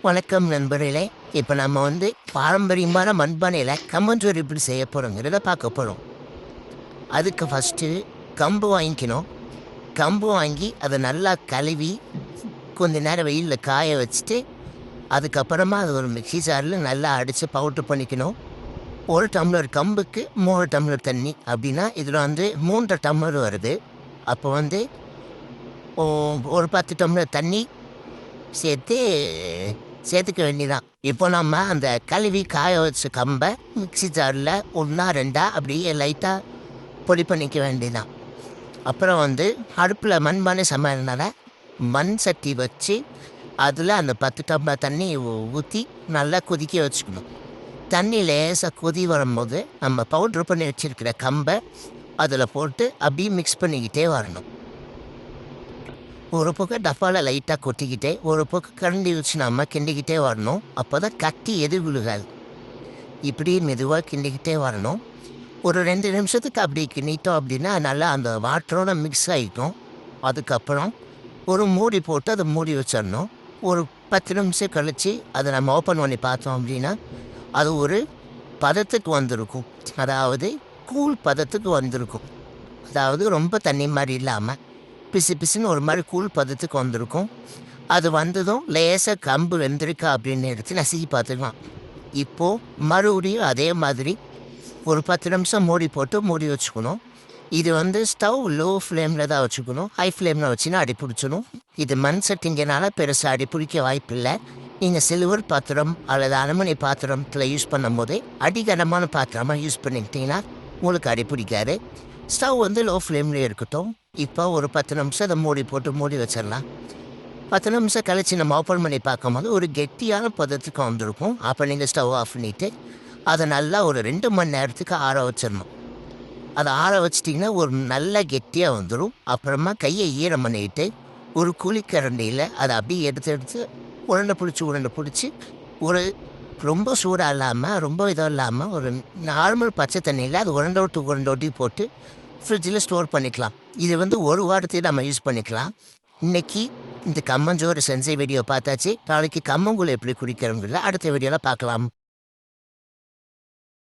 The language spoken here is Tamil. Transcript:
வணக்கம் நண்பர்களே. இப்போ நம்ம பாரம்பரியமான மண்பானையில் கம்மஞ்சோறு எப்படி செய்ய போகிறோங்கிறத பார்க்க போகிறோம். அதுக்கு ஃபஸ்ட்டு கம்பு வாங்கிக்கணும். கம்பு வாங்கி அதை நல்லா கழுவி கொஞ்ச நேரம் வெயிலில் காய வச்சுட்டு அதுக்கப்புறமா அது ஒரு மிக்ஸி ஜாரில் நல்லா அடித்து பவுட்ரு பண்ணிக்கணும். 1 டம்ளர் கம்புக்கு 3 டம்ளர் தண்ணி அப்படின்னா இதில் 3 டம்ளர் வருது. அப்போ ஒரு 10 டம்ளர் தண்ணி சேர்த்துக்க வேண்டியதான். இப்போ நம்ம அந்த கழுவி காய வச்ச கம்பை மிக்ஸி ஜாரில் 1 2 அப்படியே லைட்டாக பொடி பண்ணிக்க வேண்டியதான். அப்புறம் அடுப்பில் மண்பானை சமையல்னால மண் சட்டி வச்சு அதில் அந்த 10 டம்ளர் தண்ணி ஊற்றி நல்லா கொதிக்க வச்சுக்கணும். தண்ணி லேசாக கொதி வரும்போது நம்ம பவுட்ரு பண்ணி வச்சுருக்கிற கம்பை அதில் போட்டு அப்படியே மிக்ஸ் பண்ணிக்கிட்டே வரணும். ஒரு பக்கம் டப்பாவில் லைட்டாக கொட்டிக்கிட்டே ஒரு பக்கம் கரண்டி வச்சு நம்ம கிண்டிக்கிட்டே வரணும். அப்போ தான் கட்டி எது விழுகாது. இப்படி மெதுவாக கிண்டிக்கிட்டே வரணும். ஒரு 2 நிமிஷத்துக்கு அப்படி கிண்டிட்டோம் அப்படின்னா நல்லா அந்த வாட்டரோட மிக்ஸ் ஆகிட்டோம். அதுக்கப்புறம் ஒரு மூடி போட்டு அதை மூடி வச்சிடணும். ஒரு 10 நிமிஷம் கழித்து அதை நம்ம ஓப்பன் பண்ணி பார்த்தோம் அப்படின்னா அது ஒரு பதத்துக்கு வந்திருக்கும். அதாவது கூழ் பதத்துக்கு வந்திருக்கும். அதாவது ரொம்ப தண்ணி மாதிரி இல்லாமல் பிசு பிசுன்னு ஒரு மாதிரி கூழ் பதத்துக்கு வந்திருக்கும். அது வந்ததும் லேசாக கம்பு வெந்திருக்கா அப்படின்னு எடுத்து நசுக்கி பார்த்துக்கலாம். இப்போது மறுபடியும் அதே மாதிரி ஒரு 10 நிமிஷம் மூடி போட்டு மூடி வச்சுக்கணும். இது ஸ்டவ் லோ ஃப்ளேமில் தான் வச்சுக்கணும். ஹை ஃப்ளேமில் வச்சுன்னா அடி பிடிச்சிடும். இது மண் சட்டிங்கனால பெருசாக அடி பிடிக்க வாய்ப்பு இல்லை. நீங்கள் சில்வர் பாத்திரம் அல்லது அலுமினிய பாத்திரத்தில் யூஸ் பண்ணும் போதே அடிகனமான பாத்திரமாக யூஸ் பண்ணிக்கிட்டிங்கன்னா உங்களுக்கு அடி பிடிக்காது. ஸ்டவ் லோ ஃப்ளேம்லேயே இருக்கட்டும். இப்போ ஒரு 10 நிமிஷம் அதை மூடி போட்டு மூடி வச்சிடலாம். 10 நிமிஷம் கழிச்சு நம்ம ஓப்பன் பண்ணி பார்க்கும்போது ஒரு கெட்டியான பதத்துக்கு வந்திருக்கும். அப்போ நீங்கள் ஸ்டவ் ஆஃப் பண்ணிவிட்டு அதை நல்லா ஒரு 2 மணி நேரத்துக்கு ஆற வச்சிடணும். அதை ஆற வச்சிட்டிங்கன்னா ஒரு நல்ல கெட்டியாக வந்துடும். அப்புறமா கையை ஈரம் பண்ணிக்கிட்டு ஒரு குழிக்கரண்டியில் அதை அப்படியே எடுத்து உருண்டை பிடிச்சி ஒரு ரொம்ப சூடாக இல்லாமல் ரொம்ப இதாக இல்லாமல் ஒரு நார்மல் பச்சை தண்ணியில் அது உருண்டோட்டி போட்டு ஃப்ரிட்ஜில் ஸ்டோர் பண்ணிக்கலாம். இது 1 வாரத்தையும் நம்ம யூஸ் பண்ணிக்கலாம். இன்றைக்கி இந்த கம்மஞ்சோறு செஞ்ச வீடியோ பார்த்தாச்சு. நாளைக்கு கம்மங்கூழ் எப்படி குடிக்கிறோங்கிறத அடுத்த வீடியோவில் பார்க்கலாம்.